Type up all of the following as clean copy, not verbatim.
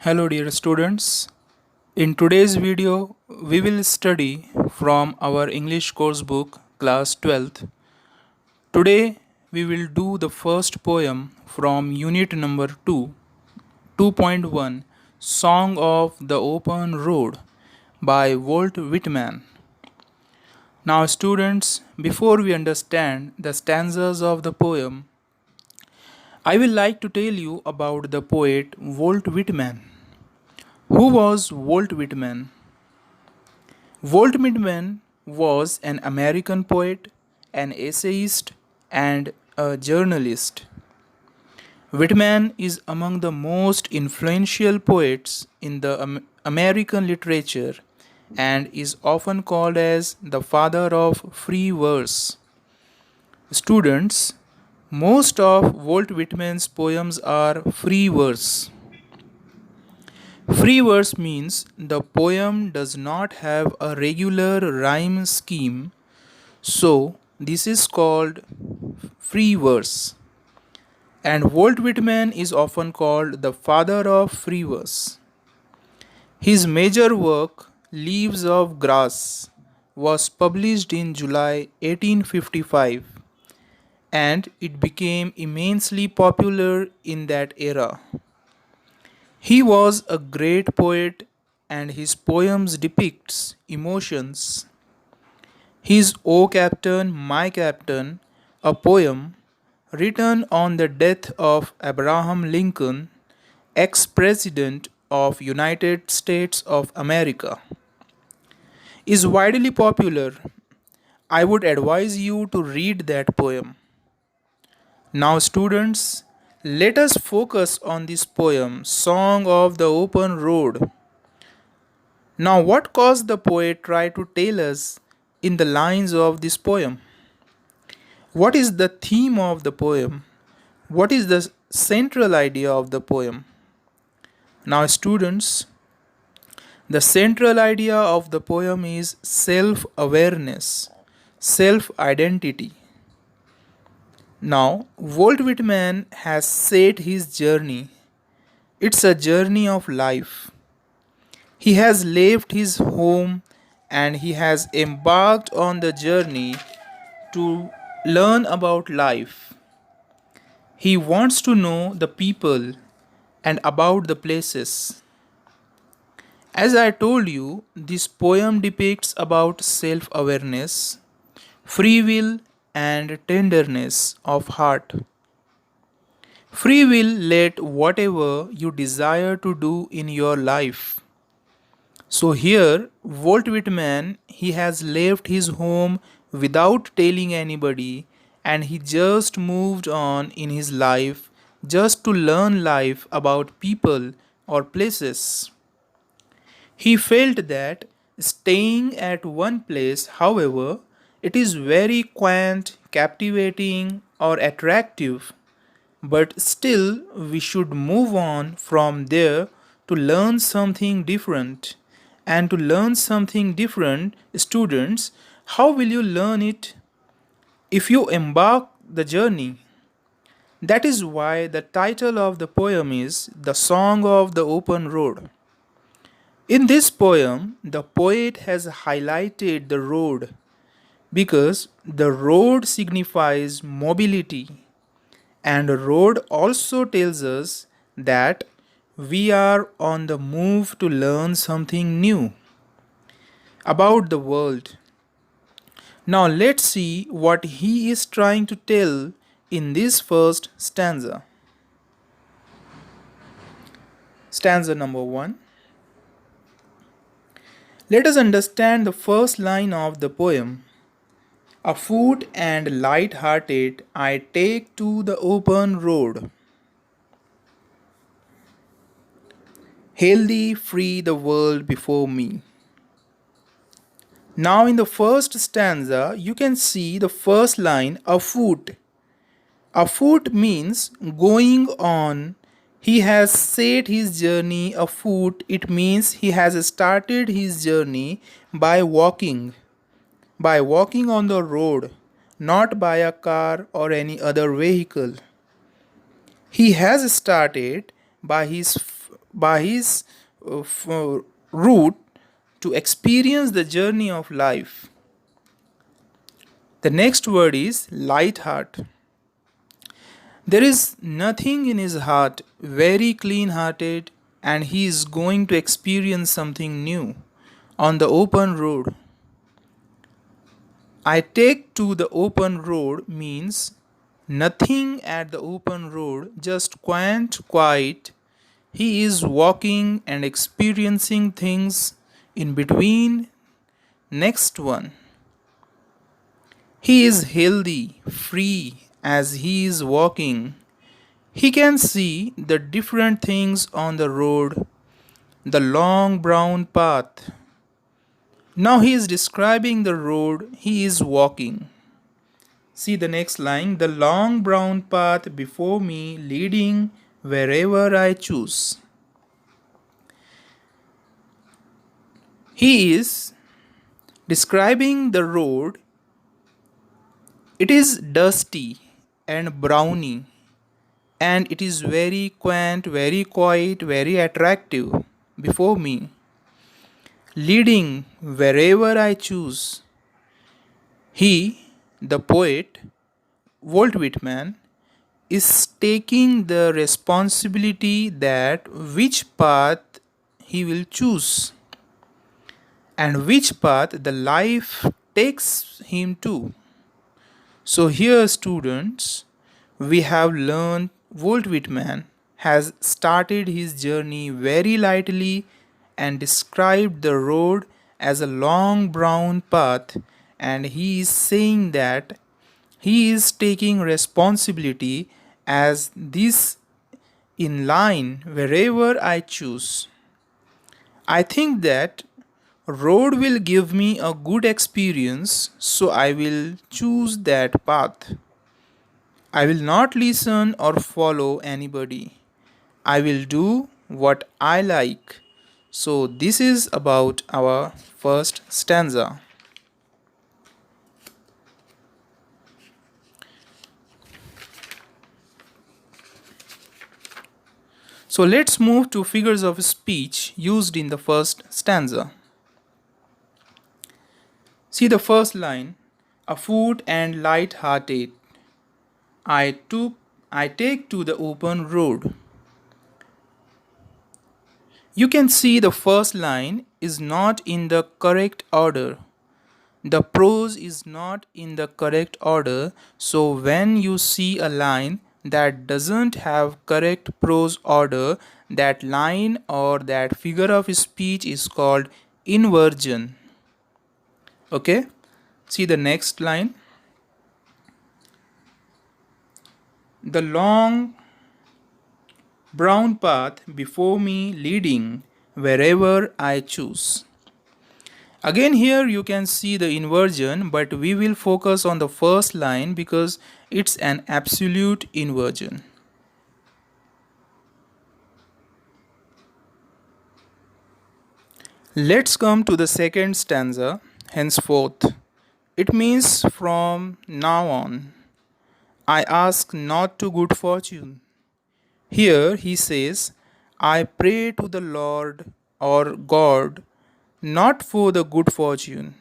Hello dear students. In today's video, we will study from our English course book class 12th. Today, we will do the first poem from unit number 2, 2.1, Song of the Open Road by Walt Whitman. Now students, before we understand the stanzas of the poem, I will like to tell you about the poet Walt Whitman. Who was Walt Whitman? Walt Whitman was an American poet, an essayist, and a journalist. Whitman is among the most influential poets in the American literature and is often called as the father of free verse. Students, most of Walt Whitman's poems are free verse. Free verse means the poem does not have a regular rhyme scheme, so this is called free verse. And Walt Whitman is often called the father of free verse. His major work, Leaves of Grass, was published in July 1855 and it became immensely popular in that era. He was a great poet and his poems depicts emotions. His O Captain, My Captain, a poem written on the death of Abraham Lincoln, ex-president of United States of America, is widely popular. I would advise you to read that poem. Now students, let us focus on this poem, Song of the Open Road. Now what caused the poet try to tell us in the lines of this poem? What is the theme of the poem? What is the central idea of the poem? Now students, the central idea of the poem is self-awareness, self-identity. Now, Walt Whitman has set his journey. It's a journey of life. He has left his home and he has embarked on the journey to learn about life. He wants to know the people and about the places. As I told you, this poem depicts about self-awareness, free will and tenderness of heart. Free will let whatever you desire to do in your life. So here, Walt Whitman, he has left his home without telling anybody and he just moved on in his life just to learn life about people or places. He felt that staying at one place, however, it is very quaint, captivating, or attractive, but still we should move on from there to learn something different. And to learn something different, students, how will you learn it? If you embark the journey. That is why the title of the poem is The Song of the Open Road. In this poem, the poet has highlighted the road because the road signifies mobility and road also tells us that we are on the move to learn something new about the world. Now let's see what he is trying to tell in this first stanza. Stanza number 1. Let us understand the first line of the poem. Afoot and light-hearted, I take to the open road. Healthy, free the world before me. Now in the first stanza, you can see the first line, afoot. Afoot means going on. He has set his journey afoot. It means he has started his journey by walking on the road, not by a car or any other vehicle. He has started by his by his route to experience the journey of life. The next word is light heart. There is nothing in his heart, very clean hearted, and he is going to experience something new on the open road. I take to the open road means nothing at the open road, just quiet. He is walking and experiencing things in between. Next one. He is healthy, free as he is walking. He can see the different things on the road, the long brown path. Now he is describing the road he is walking. See the next line, the long brown path before me leading wherever I choose. He is describing the road. It is dusty and browny, and it is very quaint, very quiet, very attractive before me, leading wherever I choose. He, the poet, Walt Whitman, is taking the responsibility that which path he will choose and which path the life takes him to. So, here, students, we have learned Walt Whitman has started his journey very lightly and described the road as a long brown path, and he is saying that he is taking responsibility as this in line wherever I choose. I think that road will give me a good experience, so I will choose that path. I will not listen or follow anybody. I will do what I like. So, this is about our first stanza. So, let's move to figures of speech used in the first stanza. See the first line, afoot and light hearted. I take to the open road. You can see the first line is not in the correct order. The prose is not in the correct order. So when you see a line that doesn't have correct prose order, that line or that figure of speech is called inversion. Okay? See the next line. The long brown path before me leading wherever I choose. Again, here you can see the inversion, but we will focus on the first line because it's an absolute inversion. Let's come to the second stanza, henceforth. It means from now on. I ask not to good fortune. Here he says, I pray to the Lord or God not for the good fortune.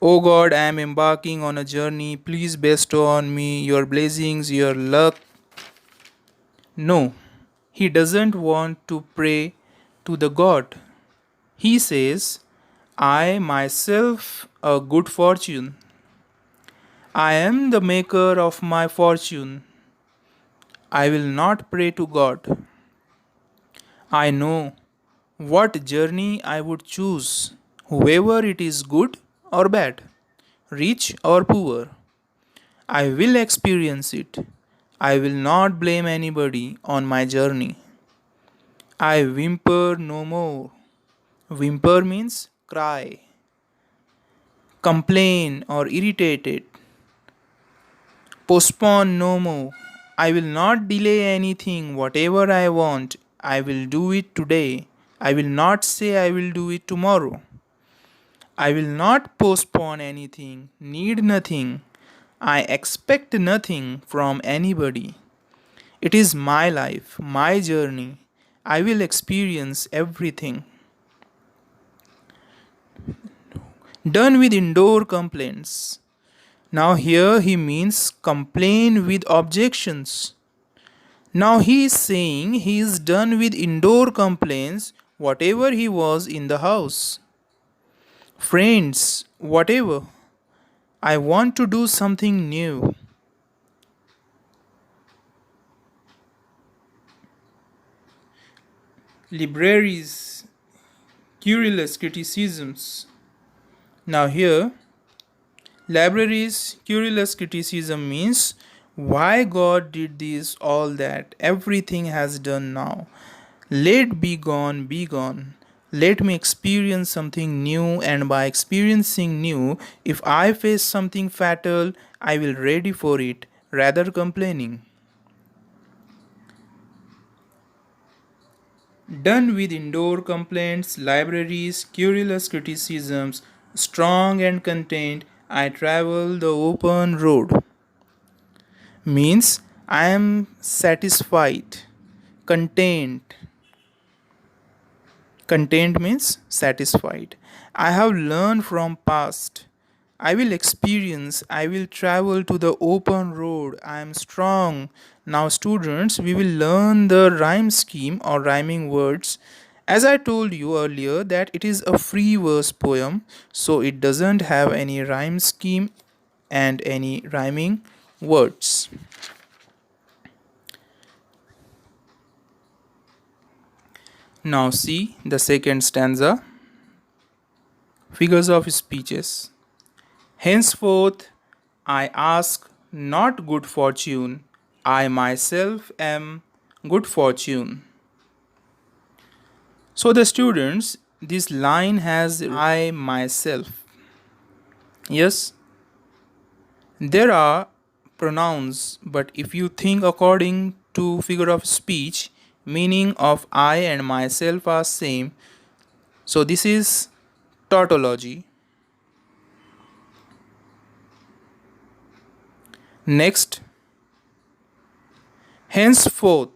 O God, I am embarking on a journey. Please bestow on me your blessings, your luck. No, he doesn't want to pray to the God. He says, I myself a good fortune. I am the maker of my fortune. I will not pray to God. I know what journey I would choose, whoever it is good or bad, rich or poor. I will experience it. I will not blame anybody on my journey. I whimper no more. Whimper means cry, complain or irritated. Postpone no more. I will not delay anything, whatever I want. I will do it today. I will not say I will do it tomorrow. I will not postpone anything, need nothing. I expect nothing from anybody. It is my life, my journey, I will experience everything. Done with indoor complaints. Now, here he means complain with objections. Now, he is saying he is done with indoor complaints, whatever he was in the house. Friends, whatever. I want to do something new. Libraries, querulous criticisms. Now, here, libraries, querulous criticism means why God did this, all that, everything has done now. Let be gone, be gone. Let me experience something new, and by experiencing new, if I face something fatal, I will ready for it, rather complaining. Done with indoor complaints, libraries, querulous criticisms, strong and contained, I travel the open road. Means I am satisfied, content. Content means satisfied. I have learned from past. I will experience, I will travel to the open road. I am strong. Now, students, we will learn the rhyme scheme or rhyming words. As I told you earlier, that it is a free verse poem, so it doesn't have any rhyme scheme and any rhyming words. Now, see the second stanza, figures of speeches. Henceforth, I ask not good fortune, I myself am good fortune. So, the students, this line has I myself. Yes, there are pronouns, but if you think according to figure of speech, meaning of I and myself are same. So, this is tautology. Next, henceforth.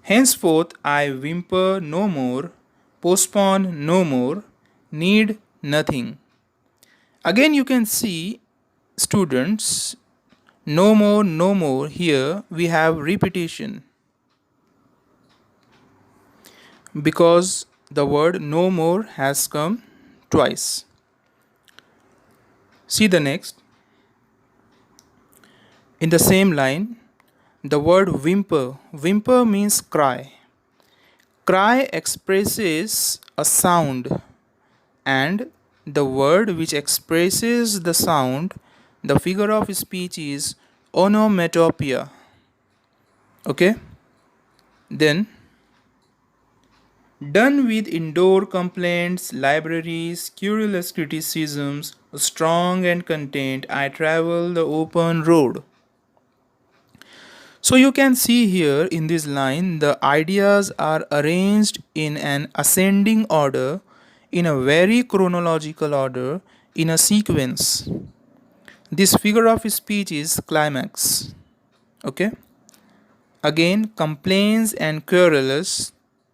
Henceforth I whimper no more, postpone no more, need nothing. Again, you can see, students, no more, no more. Here we have repetition because the word no more has come twice. See the next. In the same line, the word whimper. Whimper means cry. Cry expresses a sound, and the word which expresses the sound, the figure of speech is onomatopoeia. Okay? Then, done with indoor complaints, libraries, querulous criticisms, strong and content, I travel the open road. So you can see here in this line the ideas are arranged in an ascending order, in a very chronological order, in a sequence. This figure of speech is climax. Okay? Again, complaints and querulous,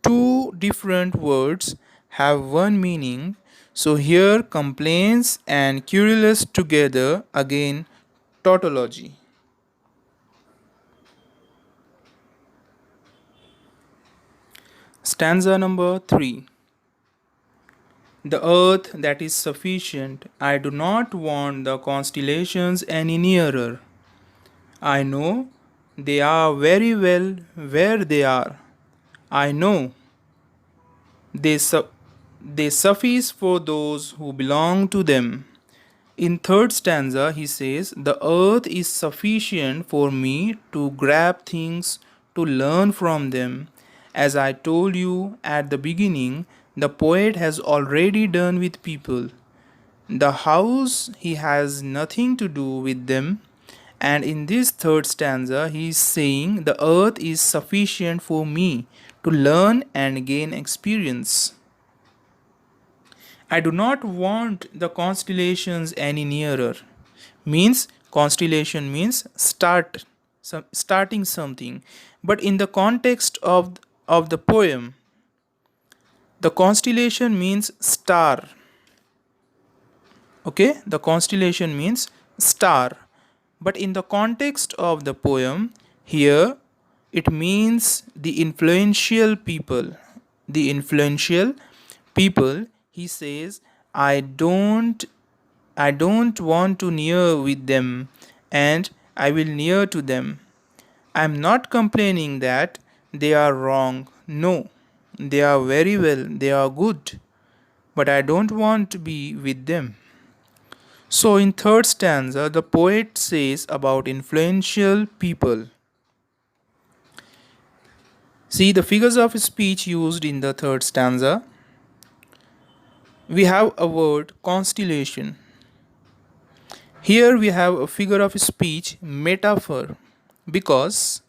two different words have one meaning. So here complaints and querulous together, again tautology. Stanza number 3. The earth that is sufficient, I do not want the constellations any nearer. I know they are very well where they are. I know they, they suffice for those who belong to them. In third stanza, he says, the earth is sufficient for me to grab things, to learn from them. As I told you at the beginning, the poet has already done with people. The house, he has nothing to do with them. And in this third stanza, he is saying, the earth is sufficient for me to learn and gain experience. I do not want the constellations any nearer. Means, constellation means starting something. But in the context of the poem, the constellation means star. Okay, the constellation means star. But in the context of the poem, here it means the influential people. The influential people, he says, I don't I don't want to near with them, and I will near to them. I am not complaining that they are wrong. No, they are very well, they are good, but I don't want to be with them. So, in third stanza, the poet says about influential people. See the figures of speech used in the third stanza. We have a word constellation. Here we have a figure of speech metaphor because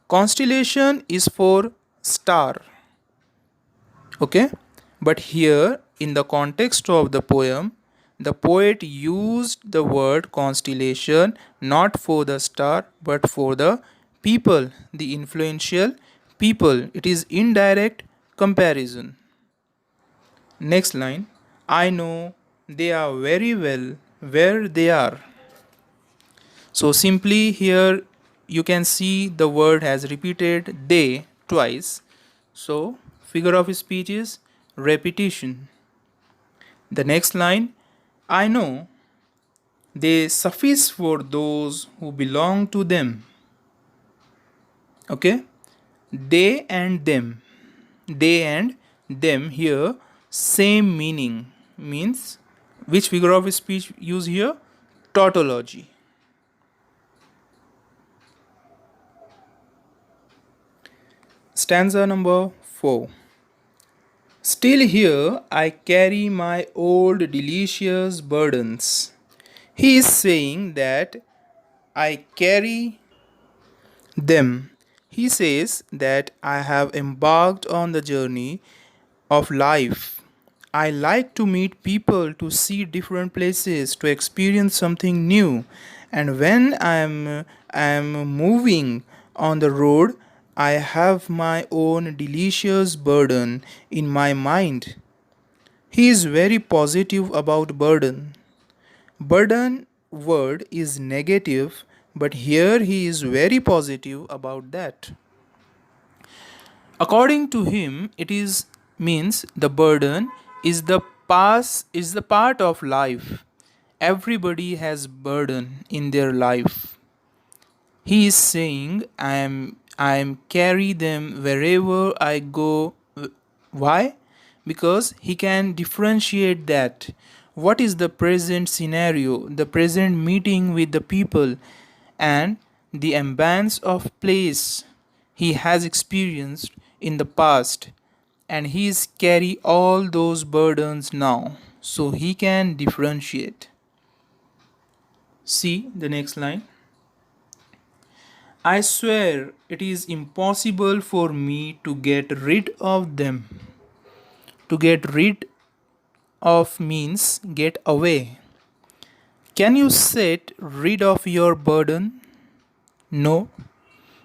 constellation is for star. Okay, but here in the context of the poem, the poet used the word constellation not for the star but for the people, the influential people. It is indirect comparison. Next line, I know they are very well where they are. So simply here you can see the word has repeated they twice. So figure of speech is repetition. The next line, I know they suffice for those who belong to them. Okay, they and them. They and them here same meaning, means which figure of speech use here? Tautology. Stanza number 4. Still here I carry my old delicious burdens. He is saying that I carry them. He says that I have embarked on the journey of life. I like to meet people, to see different places, to experience something new. And when I'm moving on the road, I have my own delicious burden in my mind. He is very positive about burden. Burden word is negative, but here he is very positive about that. According to him, it is means the burden is the part of life. Everybody has burden in their life. He is saying I am carry them wherever I go. Why? Because he can differentiate that. What is the present scenario, the present meeting with the people, and the ambience of place he has experienced in the past, and he is carry all those burdens now, so he can differentiate. See the next line. I swear it is impossible for me to get rid of them. To get rid of means get away. Can you set rid of your burden? No.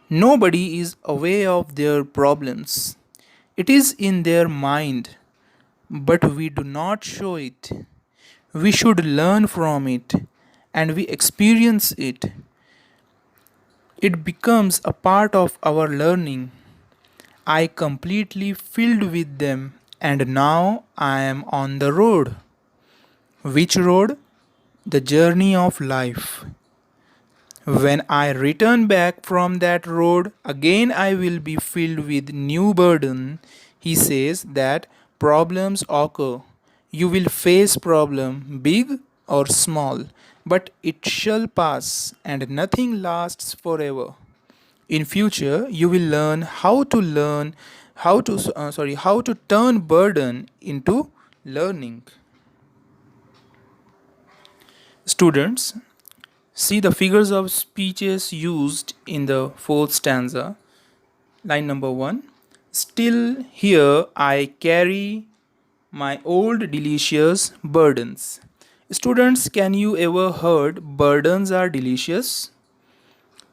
Nobody is aware of their problems. It is in their mind, but we do not show it. We should learn from it and we experience it. It becomes a part of our learning. I completely filled with them and now I am on the road. Which road? The journey of life. When I return back from that road, again I will be filled with new burden. He says that problems occur. You will face problem, big or small, but it shall pass and nothing lasts forever. In future, you will learn how to turn burden into learning. Students, see the figures of speeches used in the fourth stanza. Line number 1. Still here I carry my old delicious burdens. Students, can you ever heard burdens are delicious?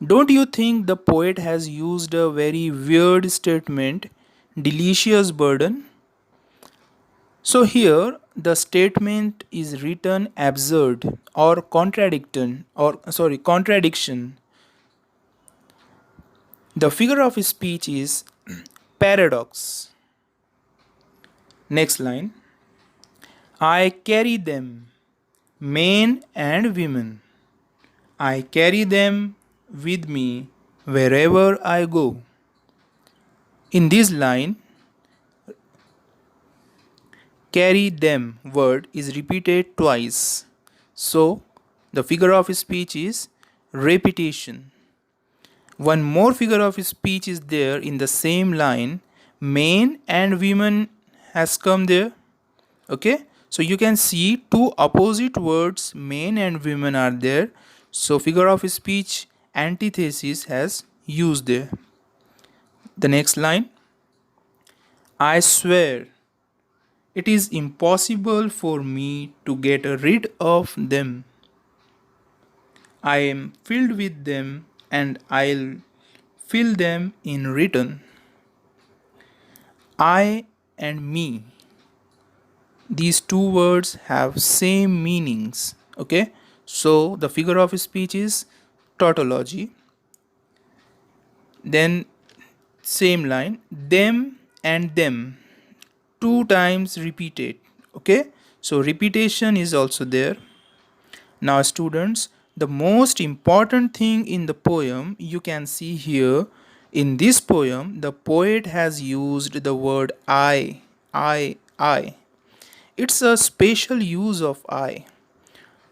Don't you think the poet has used a very weird statement, delicious burden? So here the statement is written absurd or contradiction. The figure of speech is paradox. Next line. I carry them, men and women. I carry them with me wherever I go. In this line, carry them word is repeated twice. So, the figure of speech is repetition. One more figure of speech is there in the same line. Men and women has come there. Okay, so you can see two opposite words, men and women, are there. So, figure of speech antithesis has used there. The next line, I swear it is impossible for me to get rid of them. I am filled with them and I'll fill them in return. I and me. These two words have same meanings. Okay? So the figure of speech is tautology. Then same line, them and them, two times repeated. Okay? So repetition is also there. Now, students, the most important thing in the poem you can see here. In this poem, the poet has used the word I. It's a special use of I.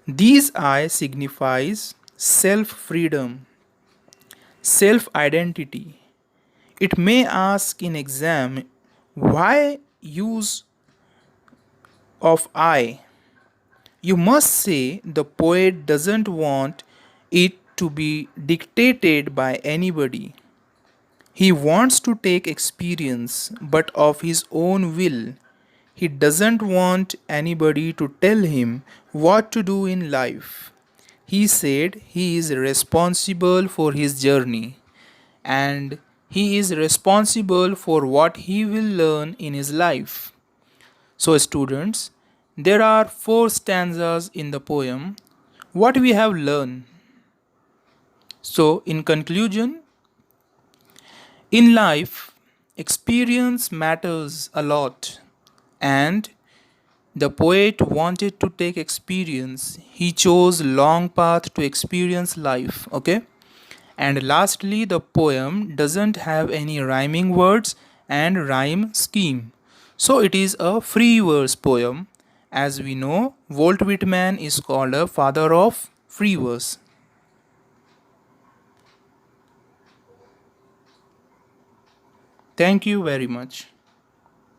These I signifies self freedom, self identity. It may ask in exam, why use of I? You must say the poet doesn't want it to be dictated by anybody. He wants to take experience, but of his own will. He doesn't want anybody to tell him what to do in life. He said he is responsible for his journey and he is responsible for what he will learn in his life. So, students, there are four stanzas in the poem. What we have learned. So, in conclusion, in life, experience matters a lot, and the poet wanted to take experience. He chose long path to experience life. Okay, and lastly, the poem doesn't have any rhyming words and rhyme scheme. So it is a free verse poem. As we know, Walt Whitman is called a father of free verse. Thank you very much.